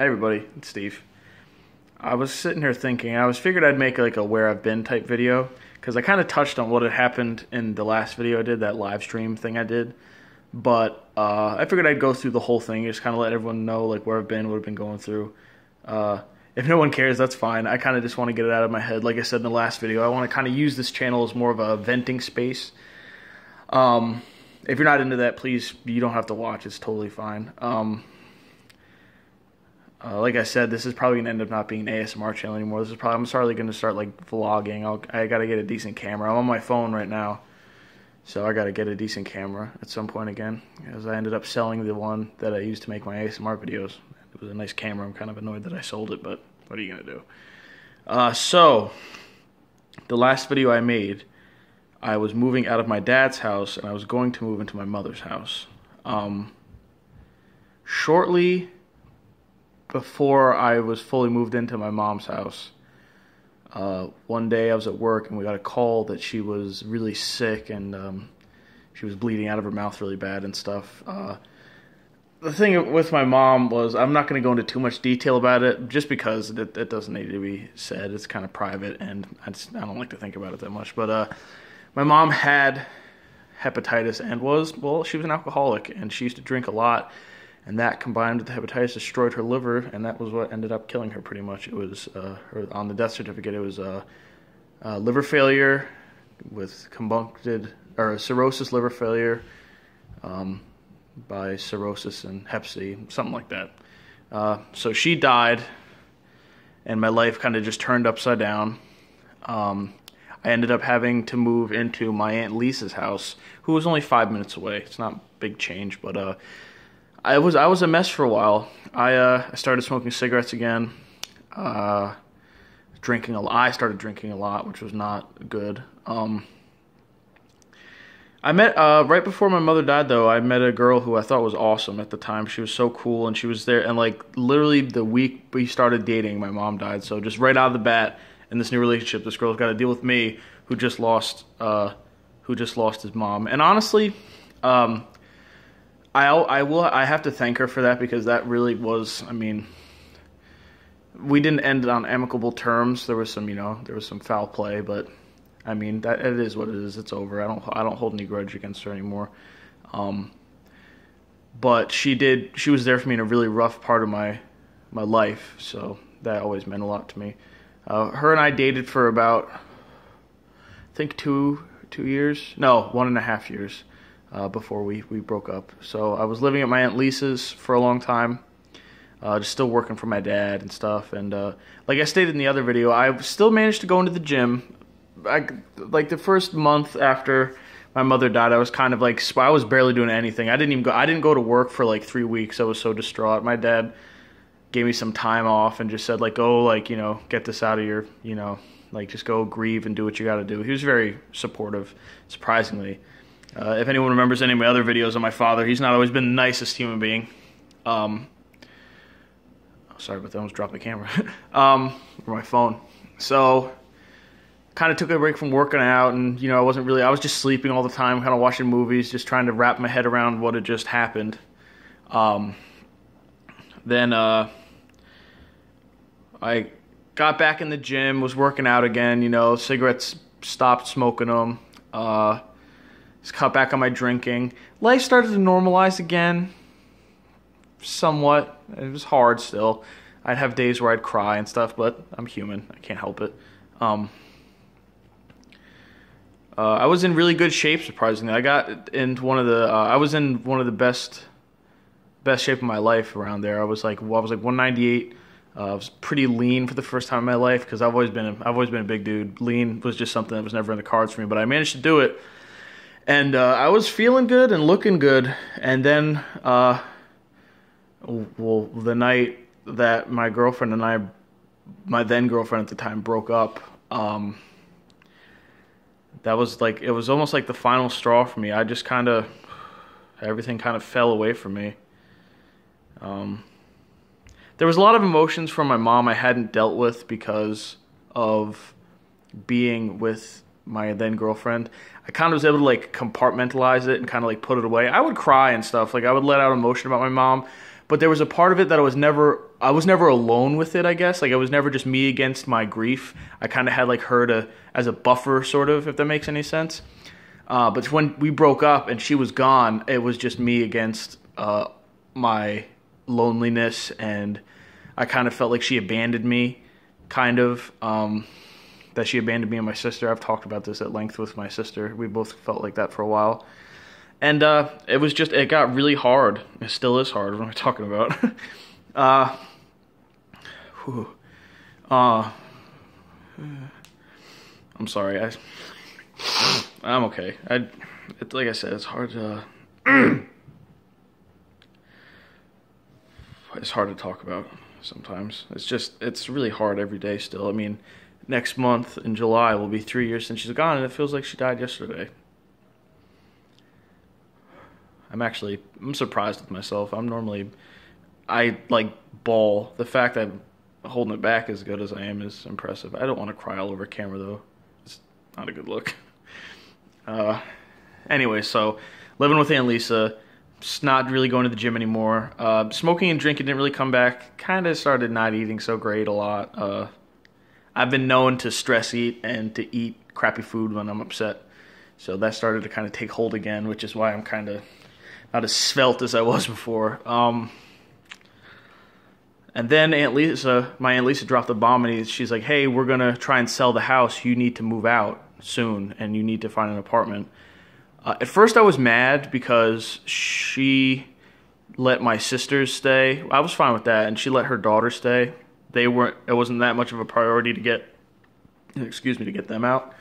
Hey everybody, it's Steve. I was sitting here thinking, I figured I'd make like a where I've been type video, because I kind of touched on what had happened in the last video I did, that live stream thing I did. But I figured I'd go through the whole thing, just kind of let everyone know like where I've been, what I've been going through. If no one cares, that's fine. I kind of just want to get it out of my head. Like I said in the last video, I want to kind of use this channel as more of a venting space. If you're not into that, please, you don't have to watch. It's totally fine. Like I said, this is probably going to end up not being an ASMR channel anymore. This is probably, I'm sorry, going to start like vlogging. I got to get a decent camera. I'm on my phone right now, so I got to get a decent camera at some point again, because I ended up selling the one that I used to make my ASMR videos. It was a nice camera. I'm kind of annoyed that I sold it, but what are you going to do? So, the last video I made, I was moving out of my dad's house, and I was going to move into my mother's house. Shortly before I was fully moved into my mom's house, one day I was at work and we got a call that she was really sick and she was bleeding out of her mouth really bad and stuff. The thing with my mom was, I'm not going to go into too much detail about it just because it doesn't need to be said. It's kind of private and I don't like to think about it that much. But my mom had hepatitis and she was an alcoholic and she used to drink a lot. And that combined with the hepatitis destroyed her liver, and that was what ended up killing her pretty much. It was, on the death certificate, it was liver failure with cirrhosis liver failure by cirrhosis and hep C, something like that. So she died, and my life kind of just turned upside down. I ended up having to move into my Aunt Lisa's house, who was only 5 minutes away. It's not a big change, but I was a mess for a while. I started smoking cigarettes again, drinking a lot. I started drinking a lot, which was not good. I met right before my mother died, though. I met a girl who I thought was awesome at the time. She was so cool, and she was there. And like literally the week we started dating, my mom died. So just right out of the bat in this new relationship, this girl's got to deal with me, who just lost his mom. And honestly, I have to thank her for that, because that really was, I mean, we didn't end on amicable terms. There was some foul play, but I mean, that it is what it is. It's over. I don't hold any grudge against her anymore. But she was there for me in a really rough part of my life, so that always meant a lot to me. Her and I dated for about, I think 2 years? No, 1.5 years. Before we broke up. So I was living at my Aunt Lisa's for a long time, just still working for my dad and stuff. And like I stated in the other video, I still managed to go into the gym. Like the first month after my mother died, I was kind of like, I was barely doing anything. I didn't go to work for like 3 weeks. I was so distraught. My dad gave me some time off and just said like, oh, like, get this out of your, like just go grieve and do what you got to do. He was very supportive, surprisingly. If anyone remembers any of my other videos on my father, he's not always been the nicest human being. Sorry about that, I almost dropped the camera. Or my phone. So, kind of took a break from working out, and, I was just sleeping all the time, kind of watching movies, just trying to wrap my head around what had just happened. Then, I got back in the gym, was working out again, cigarettes, stopped smoking them, just cut back on my drinking. Life started to normalize again, somewhat. It was hard still. I'd have days where I'd cry and stuff, but I'm human. I can't help it. I was in really good shape, surprisingly. I got into I was in one of the best shape of my life around there. I was like 198. I was pretty lean for the first time in my life, because I've always been a big dude. Lean was just something that was never in the cards for me, but I managed to do it. And I was feeling good and looking good, and then, the night that my girlfriend and I, my then girlfriend at the time, broke up, that was like, it was almost like the final straw for me. I just everything kind of fell away from me. There was a lot of emotions from my mom I hadn't dealt with because of being with my then girlfriend. I kind of was able to like compartmentalize it and kind of like put it away. I would cry and stuff. Like I would let out emotion about my mom, but there was a part of it that I was never alone with it, I guess. Like, it was never just me against my grief. I kind of had, like, her as a buffer, sort of, if that makes any sense. But when we broke up and she was gone, it was just me against my loneliness, and I kind of felt like she abandoned me, kind of. That she abandoned me and my sister. I've talked about this at length with my sister. We both felt like that for a while. And it got really hard. It still is hard. What am I talking about? I'm sorry. I'm okay. Like I said, it's hard to... it's hard to talk about sometimes. It's really hard every day still. I mean, next month in July will be 3 years since she's gone, and it feels like she died yesterday. I'm surprised with myself. I like bawl. The fact that I'm holding it back as good as I am is impressive. I don't want to cry all over camera though. It's not a good look. Anyway, so living with Aunt Lisa, just not really going to the gym anymore. Smoking and drinking didn't really come back. Kind of started not eating so great a lot. I've been known to stress eat and to eat crappy food when I'm upset. So that started to kind of take hold again, which is why I'm kind of not as svelte as I was before. And then my Aunt Lisa dropped the bomb, and she's like, hey, we're going to try and sell the house. You need to move out soon, and you need to find an apartment. At first I was mad because she let my sisters stay. I was fine with that, and she let her daughter stay. It wasn't that much of a priority to get them out.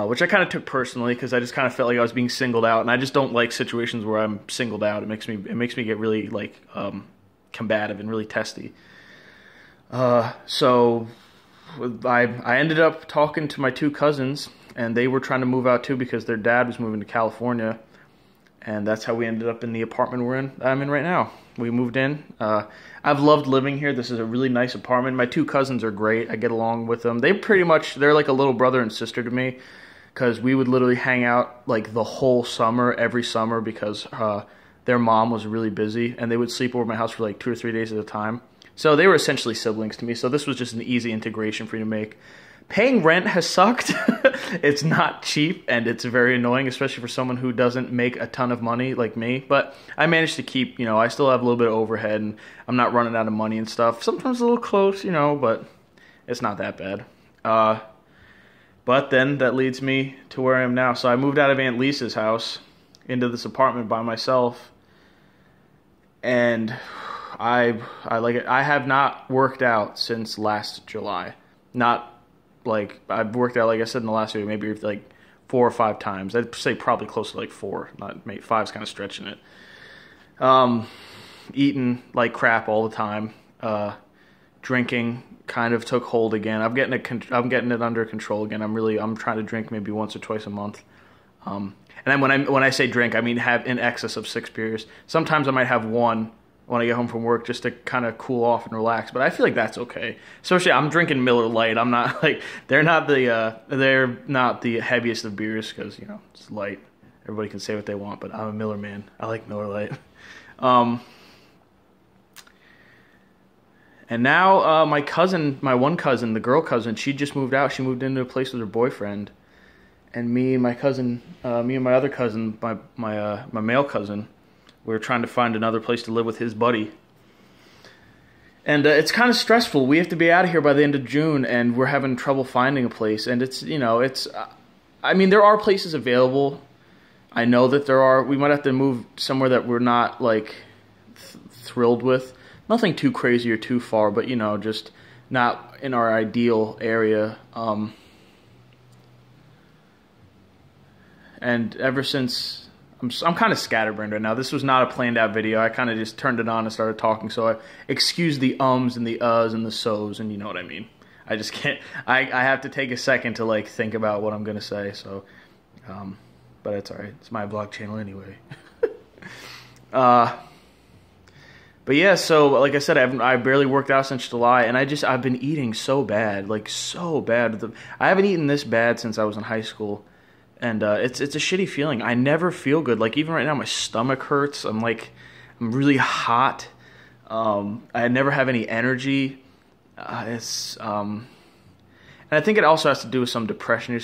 Which I kind of took personally, because I just kind of felt like I was being singled out, and I just don't like situations where I'm singled out. It makes me get really like combative and really testy. So I ended up talking to my two cousins, and they were trying to move out too because their dad was moving to California, and that's how we ended up in the apartment I'm in right now. We moved in. I've loved living here. This is a really nice apartment. My two cousins are great. I get along with them. They're like a little brother and sister to me, because we would literally hang out like the whole summer, every summer, because their mom was really busy, and they would sleep over at my house for like 2 or 3 days at a time. So they were essentially siblings to me. So this was just an easy integration for me to make. Paying rent has sucked. It's not cheap, and it's very annoying, especially for someone who doesn't make a ton of money like me. But I managed to keep, I still have a little bit of overhead, and I'm not running out of money and stuff. Sometimes a little close, but it's not that bad. But then that leads me to where I am now. So I moved out of Aunt Lisa's house into this apartment by myself, and I like it. I have not worked out since last July. I've worked out, like I said in the last video, maybe like 4 or 5 times. I'd say probably close to like 4. Maybe 5's kind of stretching it. Eating like crap all the time. Drinking kind of took hold again. I'm getting it under control again. I'm trying to drink maybe once or twice a month. And then when I say drink, I mean have in excess of 6 beers. Sometimes I might have one when I get home from work, just to kind of cool off and relax. But I feel like that's okay. Especially I'm drinking Miller Lite. I'm not like they're not the heaviest of beers, because it's light. Everybody can say what they want, but I'm a Miller man. I like Miller Lite. And now my one cousin, the girl cousin, she just moved out. She moved into a place with her boyfriend, and me and my other cousin, my male cousin, we were trying to find another place to live with his buddy. And it's kind of stressful. We have to be out of here by the end of June, and we're having trouble finding a place. And I mean, there are places available. I know that there are. We might have to move somewhere that we're not, like, thrilled with. Nothing too crazy or too far, but, just not in our ideal area. And ever since... I'm kind of scatterbrained right now. This was not a planned out video. I kind of just turned it on and started talking, so I excuse the ums and the uhs and the so's, and you know what I mean. I just can't... I have to take a second to, like, think about what I'm going to say, so... but it's alright. It's my vlog channel anyway. But yeah, so, like I said, I barely worked out since July, and I've been eating so bad. Like, so bad. I haven't eaten this bad since I was in high school. And it's a shitty feeling. I never feel good. Like, even right now, my stomach hurts. I'm really hot. I never have any energy. And I think it also has to do with some depression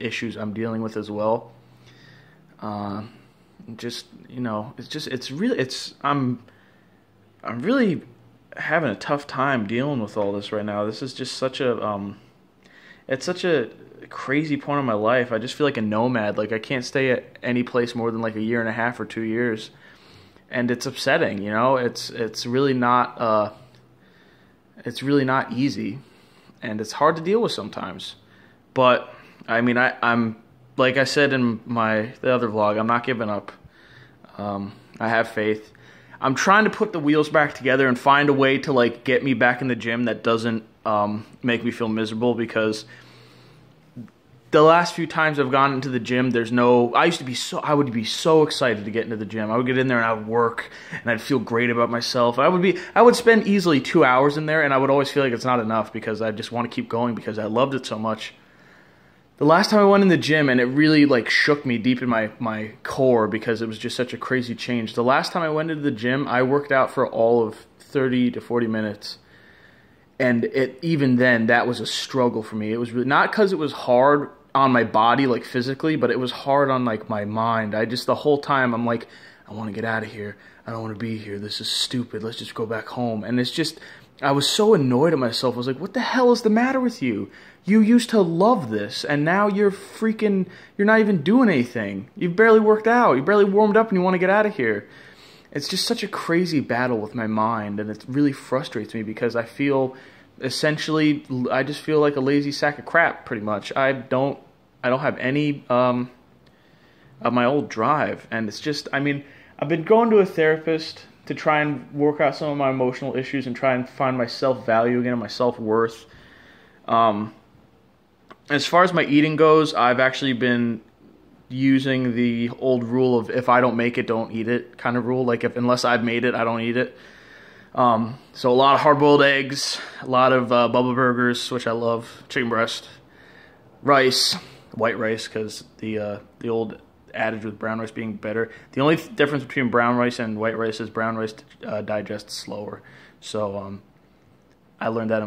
issues I'm dealing with as well. Just, you know, I'm really having a tough time dealing with all this right now. This is just it's such a crazy point in my life. I just feel like a nomad. Like I can't stay at any place more than like a year and a half or 2 years. And it's upsetting, you know, it's really not easy. And it's hard to deal with sometimes. But I mean, I'm like I said in the other vlog, I'm not giving up. I have faith. I'm trying to put the wheels back together and find a way to like get me back in the gym that doesn't make me feel miserable, because the last few times I've gone into the gym, I would be so excited to get into the gym. I would get in there and I would work and I'd feel great about myself. I would spend easily 2 hours in there, and I would always feel like it's not enough because I just want to keep going because I loved it so much. The last time I went in the gym, and it really like shook me deep in my core because it was just such a crazy change. The last time I went into the gym, I worked out for all of 30 to 40 minutes. And even then, that was a struggle for me. It was really, not because it was hard on my body, like physically, but it was hard on like my mind. The whole time I'm like, I want to get out of here. I don't want to be here. This is stupid. Let's just go back home. And it's just, I was so annoyed at myself. I was like, what the hell is the matter with you? You used to love this, and now you're not even doing anything. You've barely worked out. You barely warmed up, and you want to get out of here. It's just such a crazy battle with my mind, and it really frustrates me because I feel I just feel like a lazy sack of crap, pretty much. I don't have any of my old drive, and it's just, I mean, I've been going to a therapist to try and work out some of my emotional issues and try and find my self-value again and my self-worth. As far as my eating goes, I've actually been using the old rule of if I don't make it, don't eat it kind of rule. Like unless I've made it, I don't eat it. So a lot of hard-boiled eggs, a lot of Bubba burgers, which I love, chicken breast, rice, white rice, because the old adage with brown rice being better. The only difference between brown rice and white rice is brown rice digests slower. So I learned that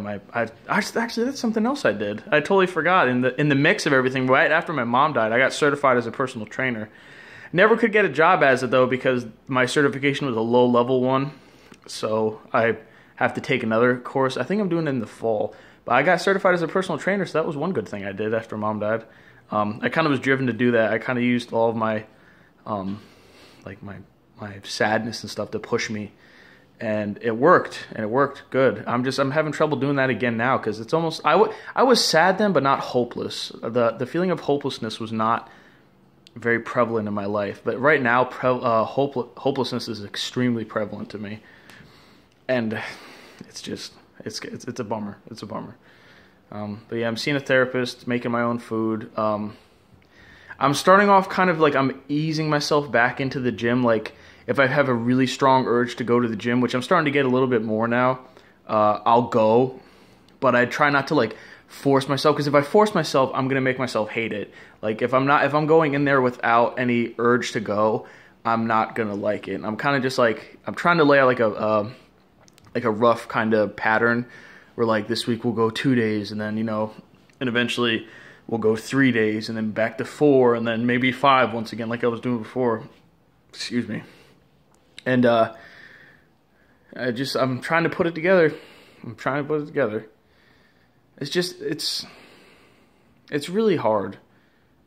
actually that's something else I did. I totally forgot. In the mix of everything, right after my mom died, I got certified as a personal trainer. Never could get a job as it though because my certification was a low-level one. So I have to take another course. I think I'm doing it in the fall. But I got certified as a personal trainer, so that was one good thing I did after Mom died. I kind of was driven to do that. I kind of used all of my, like my sadness and stuff to push me, and it worked good. I'm having trouble doing that again now because it's almost I was sad then, but not hopeless. The feeling of hopelessness was not very prevalent in my life, but right now hopelessness is extremely prevalent to me. And it's just, it's a bummer. It's a bummer. But yeah, I'm seeing a therapist, making my own food. I'm starting off kind of like I'm easing myself back into the gym. Like if I have a really strong urge to go to the gym, which I'm starting to get a little bit more now, I'll go. But I try not to like force myself, because if I force myself, I'm gonna make myself hate it. Like if I'm going in there without any urge to go, I'm not gonna like it. I'm kind of just like, I'm trying to lay out like a rough kind of pattern where like this week we'll go 2 days, and then, you know, and eventually we'll go 3 days, and then back to 4, and then maybe 5 once again like I was doing before. Excuse me. And I'm trying to put it together. It's really hard.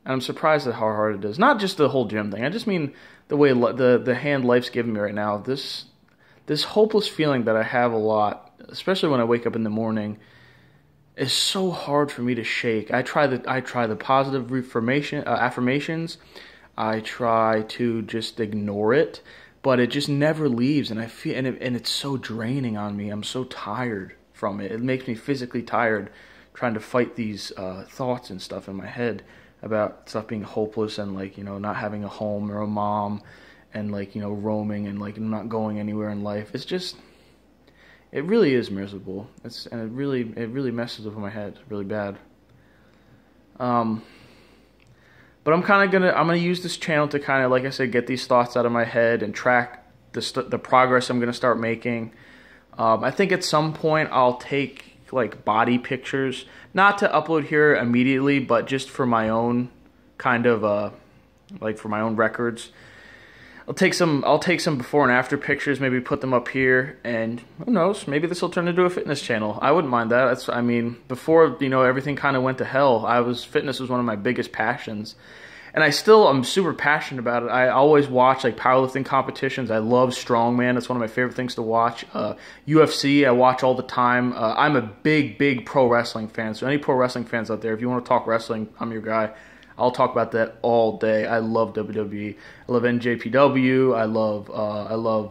And I'm surprised at how hard it is. Not just the whole gym thing. I just mean the way the hand life's giving me right now. This hopeless feeling that I have a lot, especially when I wake up in the morning, is so hard for me to shake. I try the positive affirmations. I try to just ignore it, but it just never leaves, and I feel and it's so draining on me. I'm so tired from it. It makes me physically tired trying to fight these thoughts and stuff in my head about stuff being hopeless and, like, you know, not having a home or a mom, and, like, you know, roaming and, like, not going anywhere in life. It's just, it really is miserable. And it really messes with my head really bad. But I'm gonna use this channel to kind of, like I said, get these thoughts out of my head and track the progress I'm going to start making. I think at some point I'll take like body pictures, not to upload here immediately, but just for my own kind of like for my own records. I'll take some before and after pictures, maybe put them up here, and who knows, maybe this will turn into a fitness channel. I wouldn't mind that. I mean, before, you know, everything kind of went to hell, fitness was one of my biggest passions. And I'm super passionate about it. I always watch like powerlifting competitions. I love strongman. It's one of my favorite things to watch. UFC, I watch all the time. I'm a big pro wrestling fan. So any pro wrestling fans out there, if you want to talk wrestling, I'm your guy. I'll talk about that all day. I love WWE. I love NJPW. I love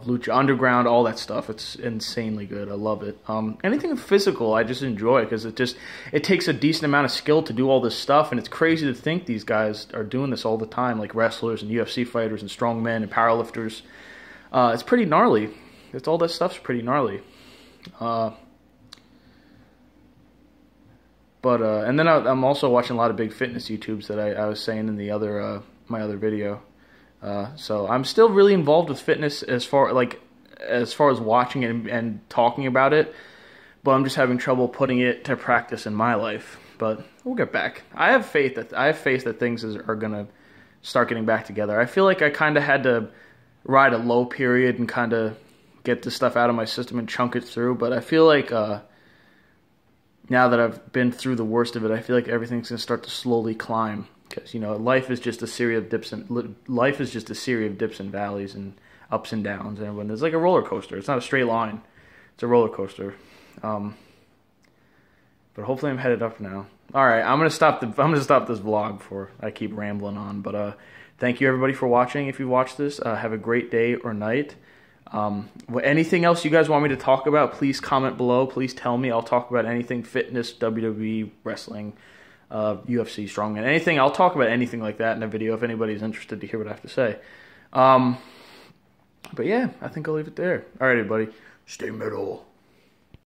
Lucha Underground. All that stuff. It's insanely good. I love it. Anything physical, I just enjoy because it takes a decent amount of skill to do all this stuff, and it's crazy to think these guys are doing this all the time, like wrestlers and UFC fighters and strongmen and powerlifters. It's pretty gnarly. All that stuff's pretty gnarly. And then I'm also watching a lot of big fitness YouTubes that I was saying in the other my other video. So I'm still really involved with fitness as far as watching it and talking about it, but I'm just having trouble putting it to practice in my life. But we'll get back. I have faith that things are gonna start getting back together. I feel like I kind of had to ride a low period and kind of get this stuff out of my system and chunk it through. But I feel like now that I've been through the worst of it, I feel like everything's gonna start to slowly climb. Because, you know, life is just a series of dips and valleys and ups and downs. And it's like a roller coaster. It's not a straight line. It's a roller coaster. But hopefully I'm headed up now. All right, I'm gonna stop this vlog before I keep rambling on. But thank you everybody for watching. If you watched this, have a great day or night. Anything else you guys want me to talk about, please comment below. Please tell me. I'll talk about anything fitness, WWE, wrestling, UFC, strongman, anything. I'll talk about anything like that in a video if anybody's interested to hear what I have to say. But yeah, I think I'll leave it there. All right, everybody, stay metal.